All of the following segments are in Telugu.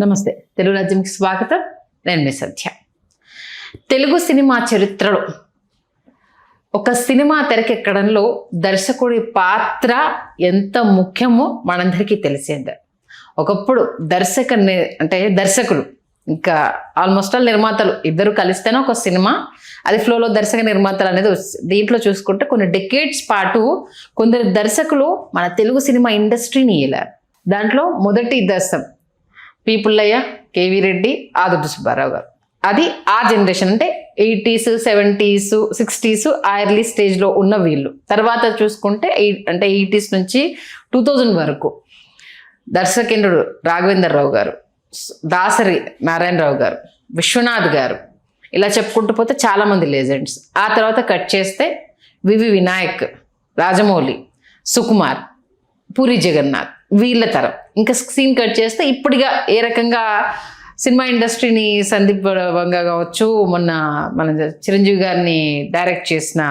నమస్తే. తెలుగు రాజ్యంకి స్వాగతం. నేను మీ సత్య. తెలుగు సినిమా చరిత్రలో ఒక సినిమా తెరకెక్కడంలో దర్శకుడి పాత్ర ఎంత ముఖ్యమో మనందరికీ తెలిసిందే. ఒకప్పుడు దర్శకులు ఇంకా ఆల్మోస్ట్ ఆల్ నిర్మాతలు ఇద్దరు కలిస్తేనే ఒక సినిమా అది ఫ్లోలో దర్శక నిర్మాతలు అనేది దీంట్లో చూసుకుంటే కొన్ని డెకేడ్స్ పాటు కొందరు దర్శకులు మన తెలుగు సినిమా ఇండస్ట్రీని ఏలారు. దాంట్లో మొదటి దర్శం పి పుల్లయ్య, కేవీ రెడ్డి, ఆదుర్తి సుబ్బారావు గారు. అది ఆ జనరేషన్, అంటే 80s, 70s, 60s ఆ ఎర్లీ స్టేజ్లో ఉన్న వీళ్ళు. తర్వాత చూసుకుంటే 80s నుంచి 2000 వరకు దర్శకేంద్రుడు రాఘవేంద్రరావు గారు, దాసరి నారాయణరావు గారు, విశ్వనాథ్ గారు, ఇలా చెప్పుకుంటూ పోతే చాలామంది లెజెండ్స్. ఆ తర్వాత కట్ చేస్తే వివి వినాయక్, రాజమౌళి, సుకుమార్, పూరి జగన్నాథ్, వీళ్ళ తరం. ఇంకా సీన్ కట్ చేస్తే ఇప్పుడుగా ఏ రకంగా సినిమా ఇండస్ట్రీని సందీప్ వంగా కావచ్చు, మన చిరంజీవి గారిని డైరెక్ట్ చేసిన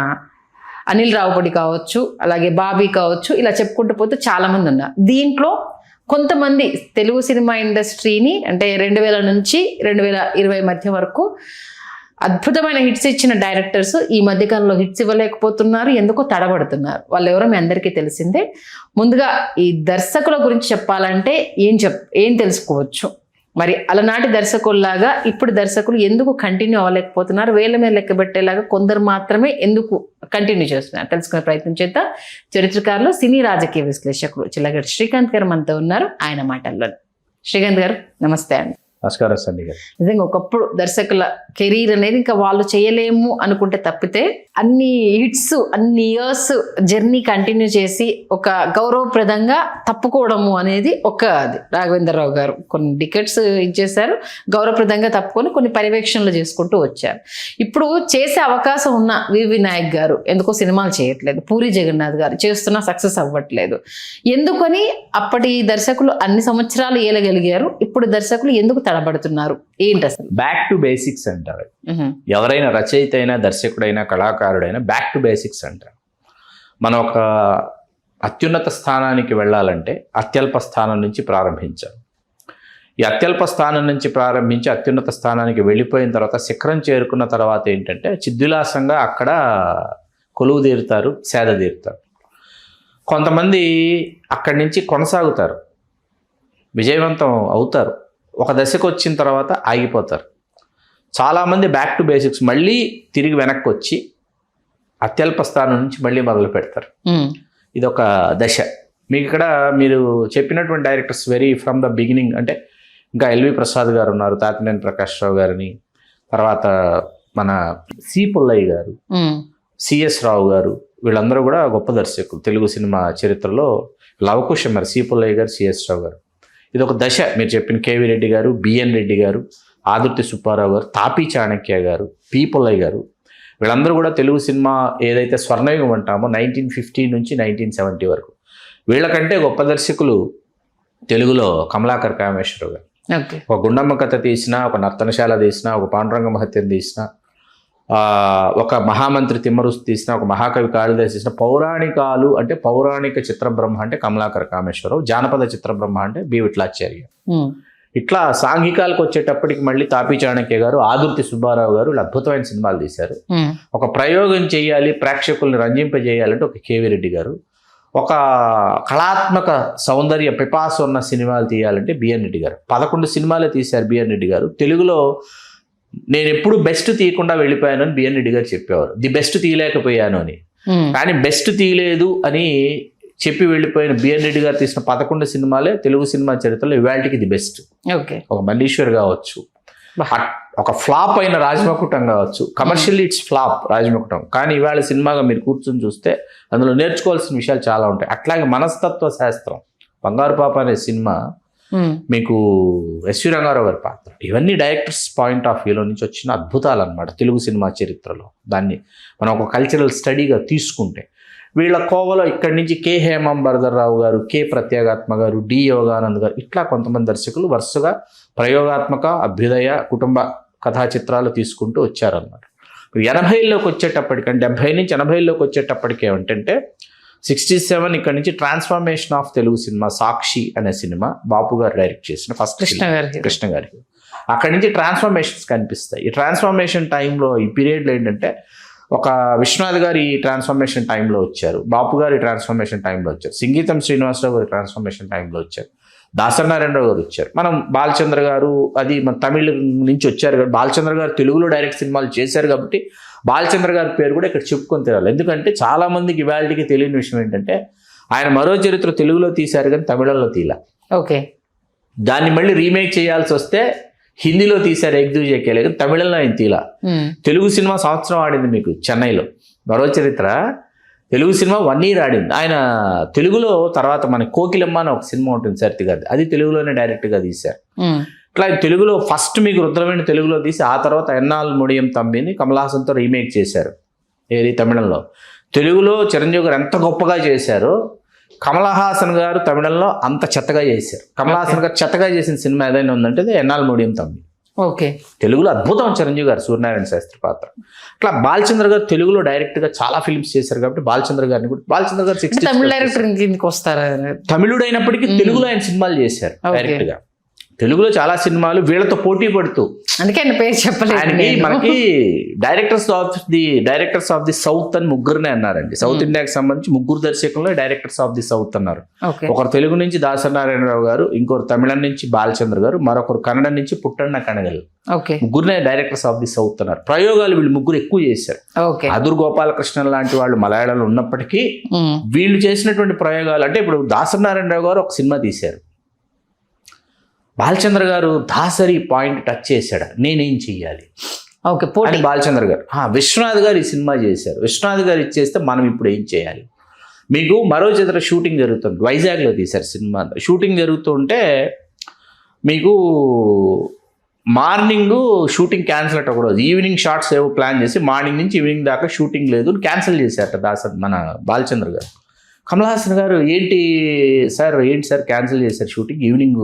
అనిల్ రావుపూడి కావచ్చు, అలాగే బాబీ కావచ్చు, ఇలా చెప్పుకుంటూ పోతే చాలామంది ఉన్నారు. దీంట్లో కొంతమంది తెలుగు సినిమా ఇండస్ట్రీని అంటే 2000 నుంచి 2020 మధ్య వరకు అద్భుతమైన హిట్స్ ఇచ్చిన డైరెక్టర్స్ ఈ మధ్యకాలంలో హిట్స్ ఇవ్వలేకపోతున్నారు, ఎందుకో తడబడుతున్నారు. వాళ్ళు ఎవరో మీ అందరికీ తెలిసిందే. ముందుగా ఈ దర్శకుల గురించి చెప్పాలంటే ఏం తెలుసుకోవచ్చు? మరి అలనాటి దర్శకుల్లాగా ఇప్పుడు దర్శకులు ఎందుకు కంటిన్యూ అవ్వలేకపోతున్నారు? వేల మీద లెక్క పెట్టేలాగా కొందరు మాత్రమే ఎందుకు కంటిన్యూ చేస్తున్నారు తెలుసుకునే ప్రయత్నం చేద్దాం. చరిత్రకారులు, సినీ రాజకీయ విశ్లేషకులు చిల్లగడ్డ శ్రీకాంత్ గారు మనతో ఉన్నారు. ఆయన మాటల్లో. శ్రీకాంత్ గారు నమస్తే అండి. నమస్కారం సండి గారు. నిజంగా ఒకప్పుడు దర్శకుల కెరీర్ అనేది ఇంకా వాళ్ళు చేయలేము అనుకుంటే తప్పితే అన్ని హిట్స్, అన్ని ఇయర్స్ జర్నీ కంటిన్యూ చేసి ఒక గౌరవప్రదంగా తప్పుకోవడము అనేది అది రాఘవేంద్రరావు గారు కొన్ని డికెట్స్ ఇచ్చేశారు, గౌరవప్రదంగా తప్పుకొని కొన్ని పర్యవేక్షణలు చేసుకుంటూ వచ్చారు. ఇప్పుడు చేసే అవకాశం ఉన్న వివి వినాయక్ గారు ఎందుకో సినిమాలు చేయట్లేదు, పూరి జగన్నాథ్ గారు చేస్తున్నా సక్సెస్ అవ్వట్లేదు. ఎందుకని అప్పటి దర్శకులు అన్ని సంవత్సరాలు ఏలగలిగారు, ఇప్పుడు దర్శకులు ఎందుకు తడబడుతున్నారు? ఏంటి అసలు? బ్యాక్ టు బేసిక్స్ అంటారు. ఎవరైనా రచయిత అయినా, దర్శకుడైనా, కళాకారుడైనా బ్యాక్ టు బేసిక్స్ అంటారు. మనం ఒక అత్యున్నత స్థానానికి వెళ్ళాలంటే అత్యల్ప స్థానం నుంచి ప్రారంభించాలి. ఈ అత్యల్ప స్థానం నుంచి ప్రారంభించి అత్యున్నత స్థానానికి వెళ్ళిపోయిన తర్వాత శిఖరం చేరుకున్న తర్వాత ఏంటంటే చిద్విలాసంగా అక్కడ కొలువు తీరుతారు, సేద తీరుతారు. కొంతమంది అక్కడి నుంచి కొనసాగుతారు, విజయవంతం అవుతారు, ఒక దశకు వచ్చిన తర్వాత ఆగిపోతారు. చాలామంది బ్యాక్ టు బేసిక్స్ మళ్ళీ తిరిగి వెనక్కి వచ్చి అత్యల్ప స్థానం నుంచి మళ్ళీ మొదలు పెడతారు. ఇది ఒక దశ. మీకు ఇక్కడ మీరు చెప్పినటువంటి directors very from the beginning, అంటే ఇంకా ఎల్వి ప్రసాద్ గారు ఉన్నారు, తాతినేని ప్రకాష్ రావు గారిని, తర్వాత మన సి పుల్లయ్య గారు, సిఎస్ రావు గారు, వీళ్ళందరూ కూడా గొప్ప దర్శకులు తెలుగు సినిమా చరిత్రలో. లవకుశం మరి సి పుల్లయ్య గారు, సిఎస్ రావు గారు. ఇది ఒక దశ. మీరు చెప్పిన కేవీ రెడ్డి గారు, బిఎన్ రెడ్డి గారు, ఆదుర్తి సుబ్బారావు గారు, తాపీ చాణక్య గారు, పి పుల్లయ్య గారు, వీళ్ళందరూ కూడా తెలుగు సినిమా ఏదైతే స్వర్ణయుగం అంటామో 1950 నుంచి 1970 వరకు. వీళ్ళకంటే గొప్ప దర్శకులు తెలుగులో కమలాకర్ కామేశ్వరరావు గారు. ఒక గుండమ్మ కథ తీసినా, ఒక నర్తనశాల తీసినా, ఒక పాండురంగ మహత్యం తీసినా, ఒక మహామంత్రి తిమ్మరుసు తీసిన, ఒక మహాకవి కాళిదాసు తీసిన పౌరాణికాలు అంటే పౌరాణిక చిత్రబ్రహ్మ అంటే కమలాకర కామేశ్వరరావు, జానపద చిత్రబ్రహ్మ అంటే బి విఠలాచార్య. ఇట్లా సాంఘికాలకు వచ్చేటప్పటికి మళ్ళీ తాపీ చాణక్య గారు, ఆదుర్తి సుబ్బారావు గారు వీళ్ళు అద్భుతమైన సినిమాలు తీశారు. ఒక ప్రయోగం చేయాలి, ప్రేక్షకుల్ని రంజింపజేయాలంటే ఒక కేవీ రెడ్డి గారు, ఒక కళాత్మక సౌందర్య పిపాస ఉన్న సినిమాలు తీయాలంటే బిఎన్ రెడ్డి గారు. 11 సినిమాలే తీశారు బిఎన్ రెడ్డి గారు. తెలుగులో నేను ఎప్పుడు బెస్ట్ తీయకుండా వెళ్ళిపోయాను అని బిఎన్ రెడ్డి గారు చెప్పేవారు. ది బెస్ట్ తీయలేకపోయాను అని. కానీ బెస్ట్ తీయలేదు అని చెప్పి వెళ్ళిపోయిన బిఎన్ రెడ్డి గారు తీసిన 11 సినిమాలే తెలుగు సినిమా చరిత్రలో ఇవాళకి ది బెస్ట్. ఒక మల్లీశ్వర్ కావచ్చు, ఒక ఫ్లాప్ అయిన రాజమకుటం కావచ్చు, కమర్షియల్లీ ఇట్స్ ఫ్లాప్ రాజమకుటం, కానీ ఇవాళ సినిమాగా మీరు కూర్చొని చూస్తే అందులో నేర్చుకోవాల్సిన విషయాలు చాలా ఉంటాయి. అట్లాగే మనస్తత్వ శాస్త్రం, బంగారు పాప అనే సినిమా, మీకు ఎస్వి రంగారావు గారి పాత్ర, ఇవన్నీ డైరెక్టర్స్ పాయింట్ ఆఫ్ వ్యూలో నుంచి వచ్చిన అద్భుతాలు అనమాట తెలుగు సినిమా చరిత్రలో. దాన్ని మనం ఒక కల్చరల్ స్టడీగా తీసుకుంటే వీళ్ళ కోవలో ఇక్కడి నుంచి కె హేమంబర్ధర్రావు గారు, కె ప్రత్యేగాత్మ గారు, డి యోగానంద్ గారు, ఇట్లా కొంతమంది దర్శకులు వరుసగా ప్రయోగాత్మక, అభ్యుదయ, కుటుంబ కథా చిత్రాలు తీసుకుంటూ వచ్చారన్నమాట. 80లోకి వచ్చేటప్పటికంటే 70 నుంచి 80లోకి వచ్చేటప్పటికి ఏమిటంటే 67 ఇక్కడ నుంచి ట్రాన్స్ఫర్మేషన్ ఆఫ్ తెలుగు సినిమా సాక్షి అనే సినిమా బాపు గారు డైరెక్ట్ చేసిన ఫస్ట్ కృష్ణ గారి అక్కడి నుంచి ట్రాన్స్ఫర్మేషన్స్ కనిపిస్తాయి. ఈ ట్రాన్స్ఫర్మేషన్ టైంలో ఈ పీరియడ్లో ఏంటంటే ఒక విశ్వనాథ్ గారు ఈ ట్రాన్స్ఫర్మేషన్ టైంలో వచ్చారు, బాపు గారు ఈ ట్రాన్స్ఫర్మేషన్ టైంలో వచ్చారు, సింగీతం శ్రీనివాసరావు గారు ట్రాన్స్ఫర్మేషన్ టైంలో వచ్చారు, దాసరి నారాయణరావు గారు వచ్చారు, మనం బాలచంద్ర గారు అది మన తమిళ నుంచి వచ్చారు కాబట్టి బాలచంద్ర గారు తెలుగులో డైరెక్ట్ సినిమాలు చేశారు కాబట్టి బాలచంద్ర గారి పేరు కూడా ఇక్కడ చెప్పుకొని తినాలి. ఎందుకంటే చాలా మందికి ఇవాళకి తెలియని విషయం ఏంటంటే ఆయన మరో చరిత్ర తెలుగులో తీశారు కానీ తమిళంలో తీలా. ఓకే, దాన్ని మళ్ళీ రీమేక్ చేయాల్సి వస్తే హిందీలో తీశారు ఎగ్జూజేకేలే కానీ తమిళంలో ఆయన తీలా. తెలుగు సినిమా సంవత్సరం ఆడింది మీకు చెన్నైలో. మరో చరిత్ర తెలుగు సినిమా 1 year ఆడింది. ఆయన తెలుగులో తర్వాత మన కోకిలమ్మ అని ఒక సినిమా ఉంటుంది సరితి గారి, అది తెలుగులోనే డైరెక్ట్గా తీశారు. ఇట్లా తెలుగులో ఫస్ట్ మీకు రుద్రవేణి తెలుగులో తీసి ఆ తర్వాత ఎన్నాల్ ముడియం తమ్మిని కమల్ హాసన్తో రీమేక్ చేశారు ఏది తమిళంలో. తెలుగులో చిరంజీవి గారు ఎంత గొప్పగా చేశారో కమల్ హాసన్ గారు తమిళంలో అంత చెత్తగా చేశారు. కమల్ హాసన్ గారు చెత్తగా చేసిన సినిమా ఏదైనా ఉందంటే అది ఎన్నాల్ ముడియం తమ్మి. ఓకే, తెలుగులో అద్భుతం చిరంజీవి గారు సూర్యనారాయణ శాస్త్రి పాత్ర. అట్లా బాలచంద్ర గారు తెలుగులో డైరెక్ట్గా చాలా ఫిల్మ్స్ చేశారు కాబట్టి బాలచంద్ర గారిని కూడా బాలచంద్ర గారు 60 తమిళ డైరెక్టర్ కిందకి వస్తారా? తమిళుడు అయినప్పటికీ తెలుగులో ఆయన సినిమాలు చేశారు డైరెక్ట్గా. తెలుగులో చాలా సినిమాలు వీళ్ళతో పోటీ పడుతూ, అందుకే ఆయన పేరు చెప్పలేదు. ఆయనకి మనకి డైరెక్టర్స్ ఆఫ్ ది సౌత్ అని ముగ్గురునే అన్నారండి. సౌత్ ఇండియాకి సంబంధించి 3 దర్శకుల్లో డైరెక్టర్స్ ఆఫ్ ది సౌత్ అన్నారు. ఒకరు తెలుగు నుంచి దాసరి నారాయణరావు గారు, ఇంకొకరు తమిళం నుంచి బాలచంద్ర గారు, మరొకరు కన్నడ నుంచి పుట్టన్న కనగల్. ముగ్గురునే డైరెక్టర్స్ ఆఫ్ ది సౌత్ అన్నారు. ప్రయోగాలు వీళ్ళు ముగ్గురు ఎక్కువ చేశారు. అదుర్ గోపాలకృష్ణన్ లాంటి వాళ్ళు మలయాళంలో ఉన్నప్పటికీ వీళ్ళు చేసినటువంటి ప్రయోగాలు అంటే ఇప్పుడు దాసరి నారాయణరావు గారు ఒక సినిమా తీశారు, బాలచంద్ర గారు దాసరి పాయింట్ టచ్ చేశాడు, నేనేం చెయ్యాలి అని బాలచంద్ర గారు. విశ్వనాథ్ గారు ఈ సినిమా చేశారు, విశ్వనాథ్ గారు ఇచ్చేస్తే మనం ఇప్పుడు ఏం చేయాలి. మీకు మరో చిత్ర షూటింగ్ జరుగుతుంది, వైజాగ్లో తీశారు సినిమా. షూటింగ్ జరుగుతుంటే మీకు మార్నింగ్ షూటింగ్ క్యాన్సిల్ అట్టకూడదు, ఈవినింగ్ షార్ట్స్ ఏవో ప్లాన్ చేసి మార్నింగ్ నుంచి ఈవినింగ్ దాకా షూటింగ్ లేదు క్యాన్సిల్ చేశారట మన బాలచంద్ర గారు. కమల్ హాసన్ గారు ఏంటి సార్ క్యాన్సిల్ చేశారు షూటింగ్, ఈవినింగ్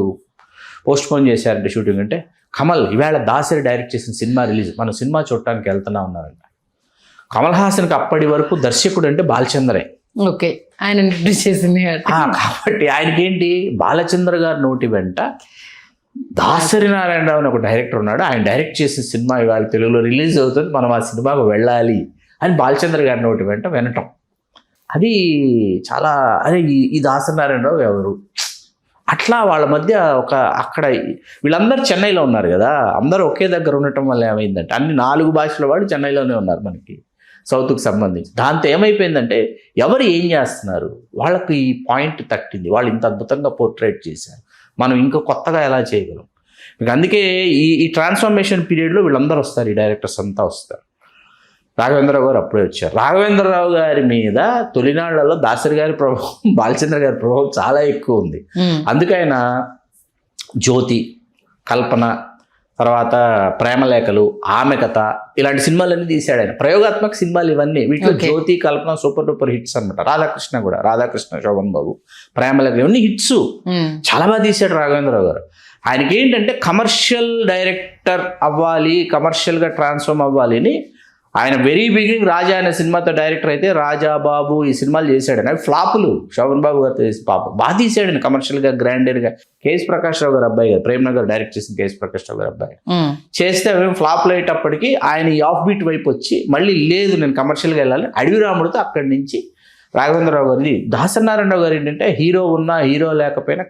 పోస్ట్ పోన్ చేశారంటే షూటింగ్ అంటే, కమల్ ఇవాళ దాసరి డైరెక్ట్ చేసిన సినిమా రిలీజ్, మనం సినిమా చూడటానికి వెళ్తున్నా ఉన్నారంట. కమల్ హాసన్కి అప్పటి వరకు దర్శకుడు అంటే బాలచంద్రే. ఓకే, ఆయన చేసింది కాబట్టి ఆయనకేంటి బాలచంద్ర గారి నోటి వెంట దాసరి నారాయణరావు అని ఒక డైరెక్టర్ ఉన్నాడు, ఆయన డైరెక్ట్ చేసిన సినిమా ఇవాళ తెలుగులో రిలీజ్ అవుతుంది, మనం ఆ సినిమాకు వెళ్ళాలి అని బాలచంద్ర గారి నోటి వెంట వినటం. అది చాలా అదే ఈ దాసరి నారాయణరావు ఎవరు అట్లా వాళ్ళ మధ్య ఒక అక్కడ వీళ్ళందరూ చెన్నైలో ఉన్నారు కదా, అందరూ ఒకే దగ్గర ఉండటం వల్ల ఏమైందంటే అన్ని 4 భాషల వాళ్ళు చెన్నైలోనే ఉన్నారు మనకి సౌత్కి సంబంధించి. దాంతో ఏమైపోయిందంటే ఎవరు ఏం చేస్తున్నారు వాళ్ళకి ఈ పాయింట్ తట్టింది, వాళ్ళు ఇంత అద్భుతంగా పోర్ట్రేట్ చేశారు, మనం ఇంకా కొత్తగా ఎలా చేయగలం. మీకు అందుకే ఈ ట్రాన్స్ఫర్మేషన్ పీరియడ్లో వీళ్ళందరూ వస్తారు, ఈ డైరెక్టర్స్ అంతా వస్తారు. రాఘవేంద్రరావు గారు అప్పుడే వచ్చారు. రాఘవేంద్రరావు గారి మీద తొలినాళ్లలో దాసరి గారి ప్రభావం, బాలచంద్ర గారి ప్రభావం చాలా ఎక్కువ ఉంది. అందుకైనా జ్యోతి, కల్పన, తర్వాత ప్రేమలేఖలు, ఆమె కథ ఇలాంటి సినిమాలన్నీ తీశాడు ఆయన. ప్రయోగాత్మక సినిమాలు ఇవన్నీ. వీటిలో జ్యోతి, కల్పన సూపర్ డూపర్ హిట్స్ అనమాట. రాధాకృష్ణ శోభన్ బాబు, ప్రేమలేఖలు ఇవన్నీ హిట్స్, చాలా బాగా తీశాడు రాఘవేంద్రరావు గారు. ఆయనకి ఏంటంటే కమర్షియల్ డైరెక్టర్ అవ్వాలి, కమర్షియల్గా ట్రాన్స్ఫార్మ్ అవ్వాలి అని ఆయన వెరీ బిగినింగ్ రాజా అనే సినిమాతో డైరెక్టర్ అయితే రాజా బాబు ఈ సినిమాలు చేశాడని, అవి ఫ్లాపులు. శోభన్ బాబు గారితో చేసి పాప బాగా తీసాడని కమర్షియల్గా గ్రాండర్గా. కేఎస్ ప్రకాష్ రావు గారు అబ్బాయి గారు, ప్రేమ్నగర్ డైరెక్ట్ చేసిన కేఎస్ ప్రకాష్ రావు గారు అబ్బాయి చేస్తే అవేం ఫ్లాప్లు అయ్యేటప్పటికి ఆయన ఈ ఆఫ్ బీట్ వైపు వచ్చి మళ్ళీ లేదు నేను కమర్షియల్గా వెళ్ళాలి అడవి రాముడితో అక్కడి నుంచి రాఘవేంద్రరావు గారిది. దాసరి నారాయణరావు గారు ఏంటంటే హీరో ఉన్నా హీరో లేకపోయినా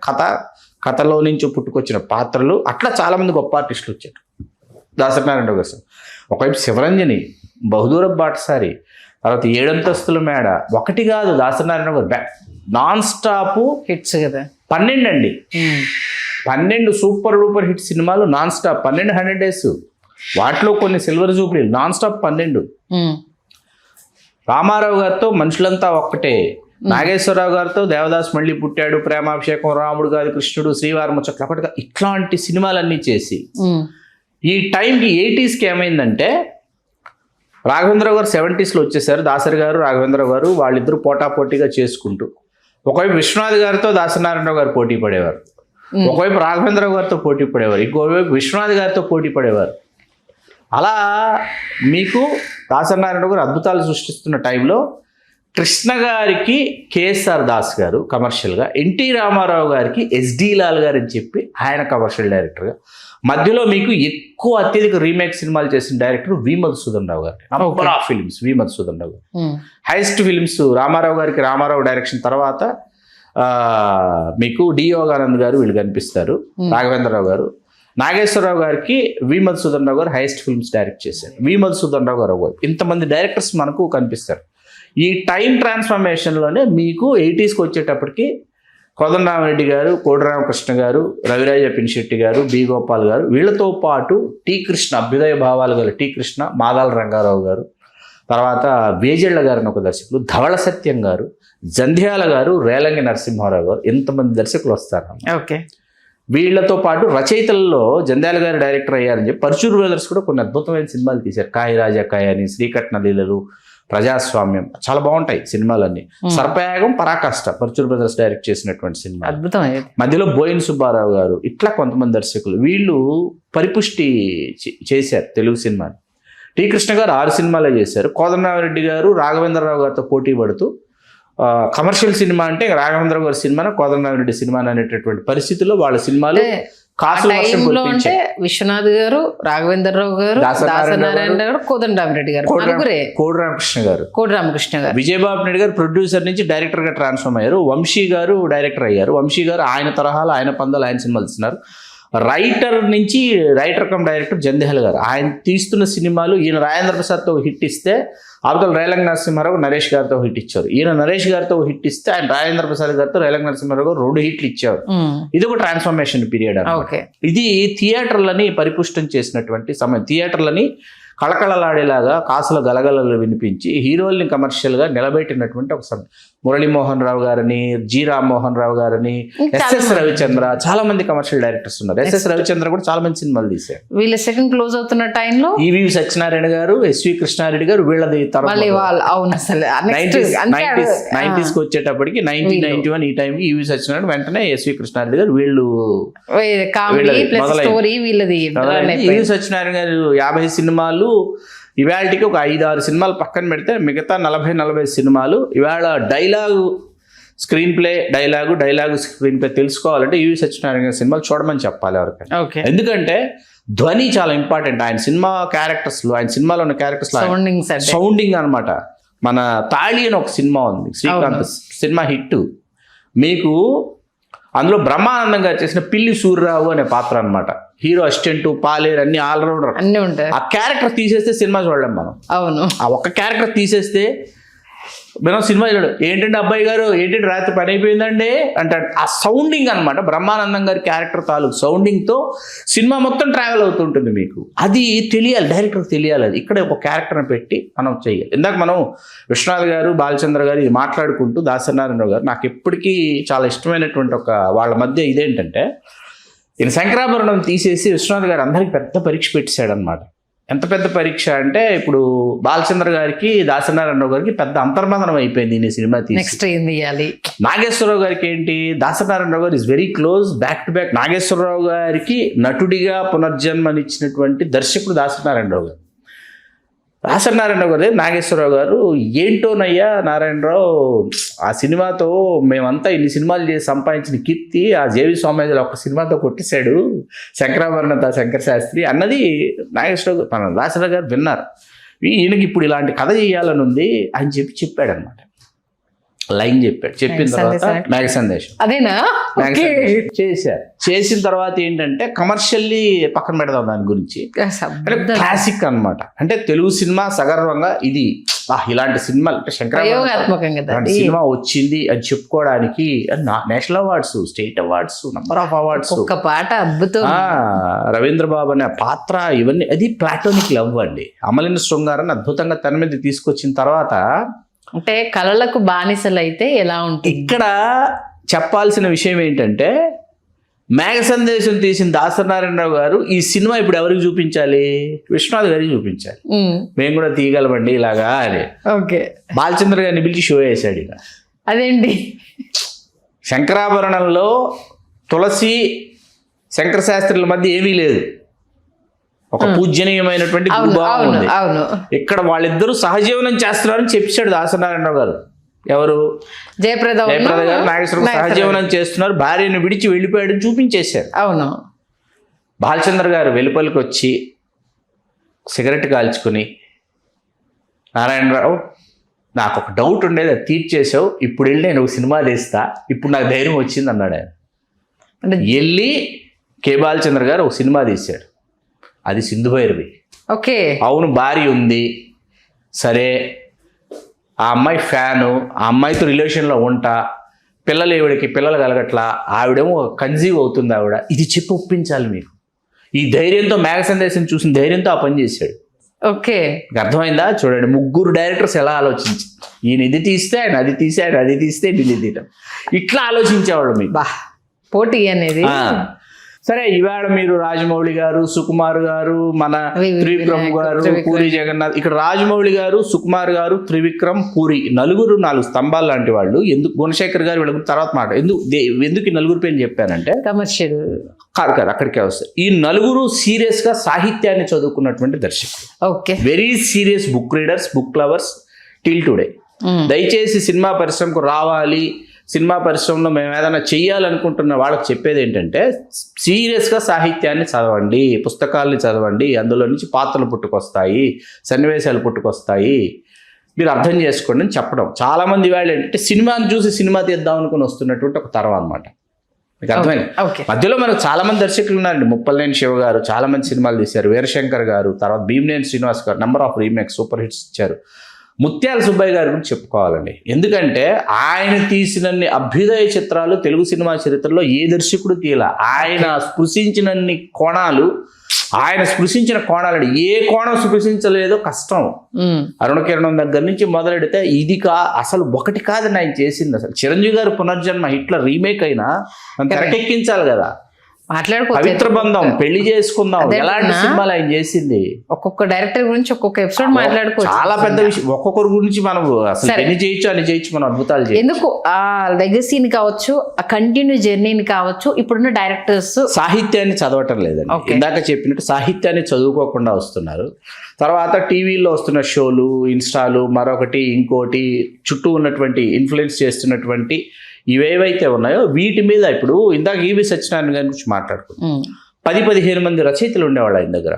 కథలో నుంచి పుట్టుకొచ్చిన పాత్రలు, అట్లా చాలామంది గొప్ప ఆర్టిస్టులు వచ్చారు దాసరి నారాయణరావు గారు. ఒకవైపు శివరంజని, బహదూర బాటసారి, తర్వాత 7 అంతస్తుల మేడ, ఒకటి కాదు దాసరి నారాయణరావు గారు నాన్ స్టాప్ హిట్స్ కదా 12 అండి. 12 సూపర్ డూపర్ హిట్ సినిమాలు నాన్ స్టాప్, 12 100 days, వాటిలో కొన్ని సిల్వర్ జూబ్లీలు, నాన్ స్టాప్ 12. రామారావు గారితో మనుషులంతా ఒక్కటే, నాగేశ్వరరావు గారితో దేవదాస్ మళ్ళీ పుట్టాడు, ప్రేమాభిషేకం, రాముడు కాదు కృష్ణుడు, శ్రీవారి ముచ్చట్లు, ఒకటిగా ఇట్లాంటి సినిమాలన్నీ చేసి ఈ టైంకి 80sకి ఏమైందంటే రాఘవేంద్రరావు గారు 70sలో వచ్చేసారు. దాసరి గారు రాఘవేంద్రరావు గారు వాళ్ళిద్దరూ పోటాపోటీగా చేసుకుంటూ, ఒకవైపు విశ్వనాథ్ గారితో దాసరి నారాయణరావు గారు పోటీ పడేవారు, ఒకవైపు రాఘవేంద్రరావు గారితో పోటీ పడేవారు, ఇంకోవైపు విశ్వనాథ్ గారితో పోటీ పడేవారు. అలా మీకు దాసరి నారాయణరావు గారు అద్భుతాలు సృష్టిస్తున్న టైంలో కృష్ణ గారికి కేఎస్ఆర్ దాస్ గారు కమర్షియల్గా, ఎన్టీ రామారావు గారికి ఎస్డి లాల్ గారు అని చెప్పి ఆయన కమర్షియల్ డైరెక్టర్గా, మధ్యలో మీకు ఎక్కువ అత్యధిక రీమేక్ సినిమాలు చేసిన డైరెక్టర్ వి మధుసూదన్ రావు గారు. నంబర్ ఆఫ్ ఫిల్మ్స్ వి మధుసూదన్ రావు గారు. హైయెస్ట్ ఫిల్మ్స్ రామారావు గారికి రామారావు డైరెక్షన్ తర్వాత మీకు డి యోగానంద్ గారు వీళ్ళు కనిపిస్తారు, రాఘవేంద్రరావు గారు. నాగేశ్వరరావు గారికి వి మధుసూదన్ రావు గారు హైయెస్ట్ ఫిల్మ్స్ డైరెక్ట్ చేశారు. వి మధుసూదన్ రావు గారు ఇంతమంది డైరెక్టర్స్ మనకు కనిపిస్తారు. ఈ టైం ట్రాన్స్ఫర్మేషన్లోనే మీకు 80s వచ్చేటప్పటికి కోదండరామిరెడ్డి గారు, కోడి రామకృష్ణ గారు, రవిరాజ పినిశెట్టి గారు, బి గోపాల్ గారు, వీళ్ళతో పాటు టీ కృష్ణ, అభ్యుదయ భావాలు గల టీ కృష్ణ, మాదాల రంగారావు గారు, తర్వాత వేజెళ్ల గారిని ఒక దర్శకులు, ధవళ సత్యం గారు, జంధ్యాల గారు, రేలంగి నరసింహారావు గారు, ఎంతమంది దర్శకులు వస్తారు. ఓకే. వీళ్ళతో పాటు రచయితల్లో జంధ్యాల గారు డైరెక్టర్ అయ్యారని చెప్పి పరుచూరు బ్రదర్స్ కూడా కొన్ని అద్భుతమైన సినిమాలు తీశారు. కాయి రాజా కాయ అని, శ్రీకట్న లీలలు, ప్రజాస్వామ్యం, చాలా బాగుంటాయి సినిమాలన్నీ. సర్పయాగం, పరాకాష్ట పరుచూరు బ్రదర్స్ డైరెక్ట్ చేసినటువంటి సినిమా, అద్భుతమైన. మధ్యలో బోయిన్ సుబ్బారావు గారు, ఇట్లా కొంతమంది దర్శకులు వీళ్ళు పరిపుష్టి చేశారు తెలుగు సినిమాని. టీ కృష్ణ గారు 6 సినిమాలే చేశారు. కోదండరామిరెడ్డి గారు రాఘవేంద్రరావు గారితో పోటీ పడుతూ కమర్షియల్ సినిమా అంటే రాఘవేంద్ర గారి సినిమా, కోదండరామిరెడ్డి సినిమా అనేటటువంటి పరిస్థితుల్లో వాళ్ళ సినిమాలు అంటే విశ్వనాథ్ గారు, రాఘవేంద్రరావు గారు, దాసనారాయణ గారు, కోదండరామిరెడ్డి గారు, కోడి రామకృష్ణ గారు, విజయబాబు నాయుడు గారు ప్రొడ్యూసర్ నుంచి డైరెక్టర్ గా ట్రాన్స్ఫార్మ్ అయ్యారు. వంశీ గారు డైరెక్టర్ అయ్యారు. వంశీ గారు ఆయన తరహాలో, ఆయన పందాలు, ఆయన సినిమాలు తీస్తున్నారు. రైటర్ నుంచి రైటర్ కమ్ డైరెక్టర్ జంధ్యాల గారు, ఆయన తీస్తున్న సినిమాలు, ఈయన రాజేంద్ర ప్రసాద్తో హిట్ ఇస్తే అవతల రేలంగి నరసింహారావు నరేష్ గారితో హిట్ ఇచ్చారు. ఈయన నరేష్ గారితో హిట్ ఇస్తే ఆయన రాజేంద్ర ప్రసాద్ గారితో రేలంగి నరసింహారావు గారు 2 హిట్లు ఇచ్చారు. ఇది ఒక ట్రాన్స్ఫర్మేషన్ పీరియడ్. ఇది థియేటర్లని పరిపుష్టం చేసినటువంటి సమయం. థియేటర్లని కళకళలాడేలాగా, కాసుల గలగలలు వినిపించి హీరోల్ని కమర్షియల్గా నిలబెట్టినటువంటి ఒక సమయం. మురళీమోహన్ రావు గారని, జి రామ్మోహన్ రావు గారని, ఎస్ఎస్ రవిచంద్ర, చాలా మంది కమర్షియల్ డైరెక్టర్స్ ఉన్నారు. ఎస్ఎస్ రవిచంద్ర కూడా చాలా మంది సినిమాలు తీశారు. వీళ్ళ సెకండ్ క్లోజ్ అవుతున్న టైంలో ఈవి సత్యనారాయణ గారు, ఎస్వి కృష్ణారెడ్డి గారు, వీళ్ళది 90s వచ్చేటప్పటికి 1991 ఈ టైంకి ఈవి సత్యనారాయణ, వెంటనే ఎస్వి కృష్ణారెడ్డి గారు, వీళ్ళు ఈవి సత్యనారాయణ గారు 50 సినిమాలు, ఇవాళకి ఒక 5-6 సినిమాలు పక్కన పెడితే మిగతా 40-45 సినిమాలు. ఇవాళ dialogue screen play, dialogue screen play తెలుసుకోవాలంటే ఈవి సత్యనారాయణ గారి సినిమాలు చూడమని చెప్పాలి ఎవరికైనా. ఎందుకంటే ధ్వని చాలా ఇంపార్టెంట్. ఆయన సినిమా క్యారెక్టర్స్లో, ఆయన సినిమాలో ఉన్న క్యారెక్టర్స్ సౌండింగ్ అనమాట. మన తాళి అని ఒక సినిమా ఉంది, శ్రీకాంత్ సినిమా హిట్. మీకు అందులో బ్రహ్మానందం గారు చేసిన పిల్లి సూర్యరావు అనే పాత్ర అనమాట. హీరో అసిస్టెంట్, పాలేరు, అన్ని ఆల్రౌండర్, అన్ని ఉంటాయి. ఆ క్యారెక్టర్ తీసేస్తే సినిమా చూడలేం మనం. అవును, ఆ ఒక్క క్యారెక్టర్ తీసేస్తే మనం సినిమా చూడడం. ఏంటంటే అబ్బాయి గారు, ఏంటంటే రాత్రి పని అయిపోయిందండి అంటాడు. ఆ సౌండింగ్ అనమాట, బ్రహ్మానందం గారి క్యారెక్టర్ తాలూకు సౌండింగ్తో సినిమా మొత్తం ట్రావెల్ అవుతుంటుంది. మీకు అది తెలియాలి, డైరెక్టర్కి తెలియాలి. అది ఇక్కడ ఒక క్యారెక్టర్ని పెట్టి మనం చేయాలి. ఇందాక మనం విశ్వనాథ్ గారు, బాలచంద్ర గారు ఇది మాట్లాడుకుంటూ, దాసనారాయణరావు గారు నాకు ఎప్పటికీ చాలా ఇష్టమైనటువంటి ఒక వాళ్ళ మధ్య ఇదేంటంటే, ఈయన శంకరాభరణం తీసేసి విశ్వనాథ్ గారు అందరికి పెద్ద పరీక్ష పెట్టేశాడు అనమాట. ఎంత పెద్ద పరీక్ష అంటే, ఇప్పుడు బాలచంద్ర గారికి, దాసనారాయణరావు గారికి పెద్ద అంతర్మదనం అయిపోయింది ఈ సినిమా తీసి. నెక్స్ట్ ఏం తీయాలి? నాగేశ్వరరావు గారికి ఏంటి, Dasanarayanarao garu is very close, back to back. Nageswararao గారికి నటుడిగా పునర్జన్మనిచ్చినటువంటి దర్శకుడు దాసనారాయణరావు గారు. దాసనారాయణరావు గారు, నాగేశ్వరరావు గారు ఏంటోనయ్యా నారాయణరావు, ఆ సినిమాతో మేమంతా ఇన్ని సినిమాలు చేసి సంపాదించిన కీర్తి ఆ జేవి స్వామిజీలో ఒక సినిమాతో కొట్టేశాడు శంకరాభరణత శంకర శాస్త్రి అన్నది నాగేశ్వరరావు మన దాసరావు గారు విన్నారు. ఈయనకి ఇప్పుడు ఇలాంటి కథ చేయాలని ఉంది అని చెప్పాడు అనమాట. లైన్ చెప్పాడు. చెప్పిన తర్వాత మేఘ సందేశం అదేనా చేశారు. చేసిన తర్వాత ఏంటంటే కమర్షియల్లీ పక్కన పెడదాం దాని గురించి. క్లాసిక్ అన్నమాట. అంటే తెలుగు సినిమా సగర్వంగా ఇది ఇలాంటి సినిమా అంటే శంకరాభరణం సినిమా వచ్చింది అని చెప్పుకోవడానికి national awards, state awards, number of awards, ఒక పాట అద్భుతం, రవీంద్ర బాబు అనే పాత్ర, ఇవన్నీ అది ప్లాటోనిక్ లవ్ అండి. అమలిన శృంగారాన్ని అద్భుతంగా తెర మీద తీసుకొచ్చిన తర్వాత, అంటే కళలకు బానిసలు అయితే ఎలా ఉంటుంది. ఇక్కడ చెప్పాల్సిన విషయం ఏంటంటే, మేఘ సందేశం తీసిన దాసనారాయణరావు గారు ఈ సినిమా ఇప్పుడు ఎవరికి చూపించాలి? విశ్వనాథ్ గారికి చూపించాలి. మేము కూడా తీయగలమండి ఇలాగా అని. ఓకే, బాలచంద్ర గారిని పిలిచి షో వేశాడు. ఇక అదేంటి, శంకరాభరణంలో తులసి శంకర శాస్త్రుల మధ్య ఏమీ లేదు, ఒక పూజనీయమైనటువంటి గురుభావం ఉంది. ఇక్కడ వాళ్ళిద్దరూ సహజీవనం చేస్తున్నారని చెప్పాడు దాసనారాయణరావు గారు. ఎవరు? జయప్రద గారు నాగేశ్వరరావు సహజీవనం చేస్తున్నారు, భార్యను విడిచి వెళ్ళిపోయాడని చూపించేశారు. అవును. బాలచంద్ర గారు వెలుపలికి వచ్చి సిగరెట్ కాల్చుకుని, నారాయణరావు నాకు ఒక డౌట్ ఉండేది, అది తీర్చేసావు, ఇప్పుడు వెళ్ళి నేను ఒక సినిమా తీస్తా, ఇప్పుడు నాకు ధైర్యం వచ్చింది అన్నాడు ఆయన. అంటే వెళ్ళి కె బాలచంద్ర గారు ఒక సినిమా తీశాడు, అది సింధు భైరవి. ఓకే. అవును, భార్య ఉంది, సరే ఆ అమ్మాయి ఫ్యాను, ఆ అమ్మాయితో రిలేషన్లో ఉంటా, పిల్లలు కలగట్లా, ఆవిడేమో కన్సీవ్ అవుతుంది ఆవిడ, ఇది చెప్పి ఒప్పించాలి మీకు. ఈ ధైర్యంతో మేఘ సందేశం చూసిన ధైర్యంతో ఆ పని చేశాడు. ఓకే. అర్థమైందా? చూడండి, ముగ్గురు డైరెక్టర్స్ ఎలా ఆలోచించి, ఈయన ఇది తీస్తే ఆయన అది తీస్తే, ఆయన అది తీస్తే ఇది తీయటం, ఇట్లా ఆలోచించేవాడు మీకు. బా పోటీ అనేది. సరే, ఇవాళ మీరు రాజమౌళి గారు, సుకుమార్ గారు, మన త్రివిక్రమ్ గారు, పూరి జగన్నాథ్, ఇక్కడ రాజమౌళి గారు, సుకుమార్ గారు, త్రివిక్రమ్, పూరి, నలుగురు 4 స్తంభాలు లాంటి వాళ్ళు. ఎందుకు గుణశేఖర్ గారు వీళ్ళ తర్వాత మాట ఎందుకు ఈ నలుగురు పేర్లు చెప్పానంటే, కమర్షియల్ కాదు అక్కడికే వస్తాయి. ఈ నలుగురు సీరియస్ గా సాహిత్యాన్ని చదువుకున్నటువంటి దర్శకులు. Okay. Very serious book readers, book lovers till today. దయచేసి సినిమా పరిశ్రమకు రావాలి, సినిమా పరిశ్రమలో మేము ఏదైనా చెయ్యాలనుకుంటున్న వాళ్ళకి చెప్పేది ఏంటంటే, సీరియస్గా సాహిత్యాన్ని చదవండి, పుస్తకాలని చదవండి, అందులో నుంచి పాత్రలు పుట్టుకొస్తాయి, సన్నివేశాలు పుట్టుకొస్తాయి, మీరు అర్థం చేసుకోండి అని చెప్పడం. చాలామంది వాళ్ళు ఏంటంటే సినిమాని చూసి సినిమా తీద్దాం అనుకుని వస్తున్నటువంటి ఒక తరం అనమాట. మీకు అర్థమైంది? మధ్యలో మనకు చాలామంది దర్శకులు ఉన్నారండి. ముప్పలనేని శివ గారు చాలా మంది సినిమాలు తీశారు, వీరశంకర్ గారు, తర్వాత భీమనేని శ్రీనివాస్ గారు number of remakes, super hits ఇచ్చారు. ముత్యాల సుబ్బయ్య గారి గురించి చెప్పుకోవాలండి, ఎందుకంటే ఆయన తీసినన్ని అభ్యుదయ చిత్రాలు తెలుగు సినిమా చరిత్రలో ఏ దర్శకుడు తీయాల. ఆయన స్పృశించినన్ని కోణాలు, ఆయన స్పృశించిన కోణాలు, ఏ కోణం స్పృశించలేదో కష్టం. అరుణకిరణం దగ్గర నుంచి మొదలెడితే ఇది అసలు ఒకటి కాదని ఆయన చేసింది. అసలు చిరంజీవి గారు పునర్జన్మ హిట్లర్ రీమేక్ అయినా తెరకెక్కించాలి కదా, పవిత్ర బంధం, పెళ్లి చేసుకుందాం, ఎలాంటి సినిమాలు ఆయన చేసింది. ఒక్కొక్క డైరెక్టర్ గురించి ఒక్కొక్క ఎపిసోడ్ మాట్లాడుకోవచ్చు, చాలా పెద్ద విషయం. ఒక్కొక్కరి గురించి మనం అసలు ఎన్ని చేయొచ్చు అని చేయొచ్చు, మనం అద్భుతాలు చేయొచ్చు. ఎందుకు ఆ లెగసీని కావచ్చు, ఆ కంటిన్యూ జర్నీని కావచ్చు, ఇప్పుడున్న డైరెక్టర్స్ సాహిత్యాన్ని చదవటం లేదండి. ఇందాక చెప్పినట్టు సాహిత్యాన్ని చదువుకోకుండా వస్తున్నారు. తర్వాత టీవీలో వస్తున్న షోలు, ఇన్స్టాలు, మరొకటి ఇంకోటి, చుట్టూ ఉన్నటువంటి ఇన్ఫ్లుయెన్స్ చేస్తున్నటువంటి ఇవేవైతే ఉన్నాయో వీటి మీద ఇప్పుడు ఇందాక ఈవి సత్యనారాయణ గారి గురించి మాట్లాడుకున్నాం. 10-15 మంది రచయితలు ఉండేవాళ్ళు ఆయన దగ్గర.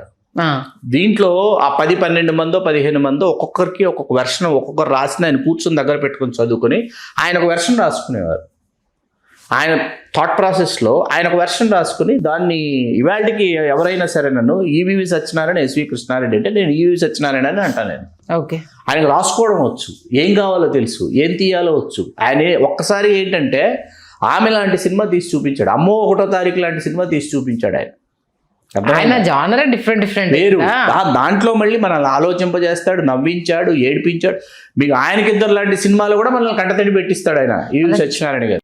దీంట్లో ఆ 10-12 మందో 15 మందో ఒక్కొక్కరికి ఒక్కొక్క వెర్షన్, ఒక్కొక్కరు రాసిన ఆయన కూర్చొని దగ్గర పెట్టుకుని చదువుకొని ఆయన ఒక వెర్షన్ రాసుకునేవారు. ఆయన థాట్ ప్రాసెస్లో ఆయన ఒక వెర్షన్ రాసుకుని దాన్ని ఇవాళకి ఎవరైనా సరే నన్ను ఈవి సత్యనారాయణ, ఎస్వి కృష్ణారెడ్డి అంటే నేను ఈవి సత్యనారాయణ అని అంటాను నేను. ఓకే. ఆయనకు రాసుకోవడం వచ్చు, ఏం కావాలో తెలుసు, ఏం తీయాలో వచ్చు. ఆయన ఒక్కసారి ఏంటంటే ఆమె లాంటి సినిమా తీసి చూపించాడు, అమ్మో 1వ తారీఖు లాంటి సినిమా తీసి చూపించాడు ఆయన. వేరు దాంట్లో మళ్ళీ మనల్ని ఆలోచింపజేస్తాడు, నవ్వించాడు, ఏడిపించాడు. మీకు ఆయనకిద్దరు లాంటి సినిమాలు కూడా మనల్ని కంటతడి పెట్టిస్తాడు ఆయన ఈవి సత్యనారాయణ గారు.